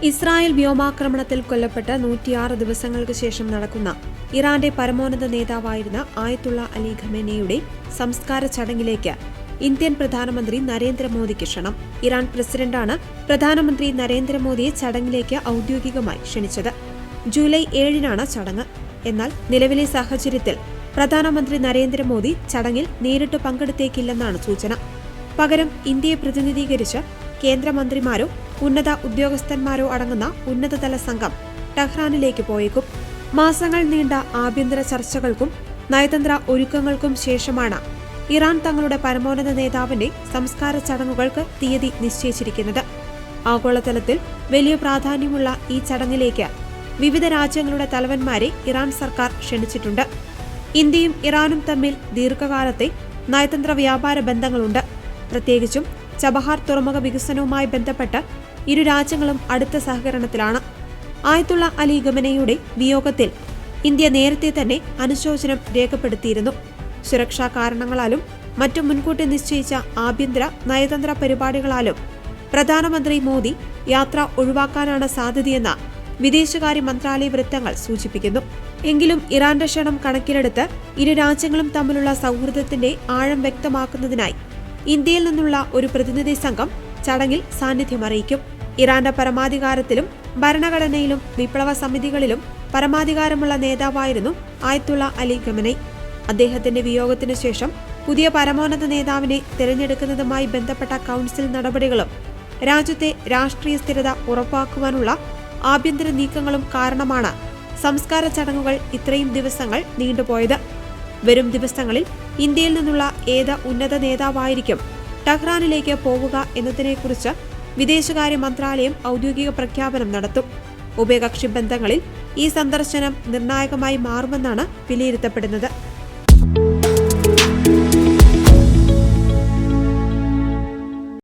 Israel വ്യോമാക്രമണത്തിൽ കൊല്ലപ്പെട്ട 106 ദിവസങ്ങൾക്ക് ശേഷം നടക്കുന്ന ഇറാന്റെ പരമോന്നത നേതാവായിരുന്ന ആയത്തുള്ള അലി ഖമേനിയുടെ സംസ്കാര ചടങ്ങിലേക്ക് ഇന്ത്യൻ പ്രധാനമന്ത്രി നരേന്ദ്രമോദിക്ക് ക്ഷണം. ഇറാൻ പ്രസിഡന്റാണ് പ്രധാനമന്ത്രി നരേന്ദ്രമോദിയെ ചടങ്ങിലേക്ക് ഔദ്യോഗികമായി ക്ഷണിച്ചത്. ജൂലൈ 7-നാണ് ചടങ്ങ്. എന്നാൽ നിലവിലെ സാഹചര്യത്തിൽ പ്രധാനമന്ത്രി നരേന്ദ്രമോദി ചടങ്ങിൽ നേരിട്ട് പങ്കെടുത്തേക്കില്ലെന്നാണ് സൂചന. പകരം ഇന്ത്യയെ പ്രതിനിധീകരിച്ച് കേന്ദ്രമന്ത്രിമാരോ ഉന്നത ഉദ്യോഗസ്ഥന്മാരോ അടങ്ങുന്ന ഉന്നതതല സംഘം ടെഹ്റാനിലേക്ക് പോയേക്കും. മാസങ്ങൾ നീണ്ട ആഭ്യന്തര ചർച്ചകൾക്കും നയതന്ത്ര ഒരുക്കങ്ങൾക്കും ശേഷമാണ് ഇറാൻ തങ്ങളുടെ പരമോന്നത നേതാവിന്റെ സംസ്കാര ചടങ്ങുകൾക്ക് തീയതി നിശ്ചയിച്ചിരിക്കുന്നത്. ആഗോളതലത്തിൽ വലിയ പ്രാധാന്യമുള്ള ഈ ചടങ്ങിലേക്ക് വിവിധ രാജ്യങ്ങളുടെ തലവന്മാരെ ഇറാൻ സർക്കാർ ക്ഷണിച്ചിട്ടുണ്ട്. ഇന്ത്യയും ഇറാനും തമ്മിൽ ദീർഘകാലത്തെ നയതന്ത്ര വ്യാപാര ബന്ധങ്ങളുണ്ട്. പ്രത്യേകിച്ചും ചബഹാർ തുറമുഖ വികസനവുമായി ബന്ധപ്പെട്ട് ഇരു രാജ്യങ്ങളും അടുത്ത സഹകരണത്തിലാണ്. ആയത്തുള്ള അലി ഖമേനിയുടെ വിയോഗത്തിൽ ഇന്ത്യ നേരത്തെ തന്നെ അനുശോചനം രേഖപ്പെടുത്തിയിരുന്നു. സുരക്ഷാ കാരണങ്ങളാലും മറ്റും മുൻകൂട്ടി നിശ്ചയിച്ച ആഭ്യന്തര നയതന്ത്ര പരിപാടികളാലും പ്രധാനമന്ത്രി മോദി യാത്ര ഒഴിവാക്കാനാണ് സാധ്യതയെന്ന് വിദേശകാര്യ മന്ത്രാലയ വൃത്തങ്ങൾ സൂചിപ്പിക്കുന്നു. എങ്കിലും ഇറാന്റെ ക്ഷണം കണക്കിലെടുത്ത് ഇരു രാജ്യങ്ങളും തമ്മിലുള്ള സൗഹൃദത്തിന്റെ ആഴം വ്യക്തമാക്കുന്നതിനായി ഇന്ത്യയിൽ നിന്നുള്ള ഒരു പ്രതിനിധി സംഘം ചടങ്ങിൽ സാന്നിധ്യമറിയിക്കും. ഇറാന്റെ പരമാധികാരത്തിലും ഭരണഘടനയിലും വിപ്ലവ സമിതികളിലും പരമാധികാരമുള്ള നേതാവായിരുന്നു ആയത്തുള്ള അലി ഖമേനി. അദ്ദേഹത്തിന്റെ വിയോഗത്തിനു ശേഷം പുതിയ പരമോന്നത നേതാവിനെ തിരഞ്ഞെടുക്കുന്നതുമായി ബന്ധപ്പെട്ട കൌൺസിൽ നടപടികളും രാജ്യത്തെ രാഷ്ട്രീയ സ്ഥിരത ഉറപ്പാക്കുവാനുള്ള ആഭ്യന്തര നീക്കങ്ങളും കാരണമാണ് സംസ്കാര ചടങ്ങുകൾ ഇത്രയും ദിവസങ്ങൾ നീണ്ടുപോയത്. വരും ദിവസങ്ങളിൽ ഇന്ത്യയിൽ നിന്നുള്ള ഏത് ഉന്നത നേതാവായിരിക്കും ടെഹ്റാനിലേക്ക് പോകുക എന്നതിനെക്കുറിച്ച് വിദേശകാര്യ മന്ത്രാലയം ഔദ്യോഗിക പ്രഖ്യാപനം നടത്തും. ഉഭയകക്ഷി ബന്ധങ്ങളിൽ ഈ സന്ദർശനം നിർണായകമായി മാറുമെന്നാണ് വിലയിരുത്തപ്പെടുന്നത്.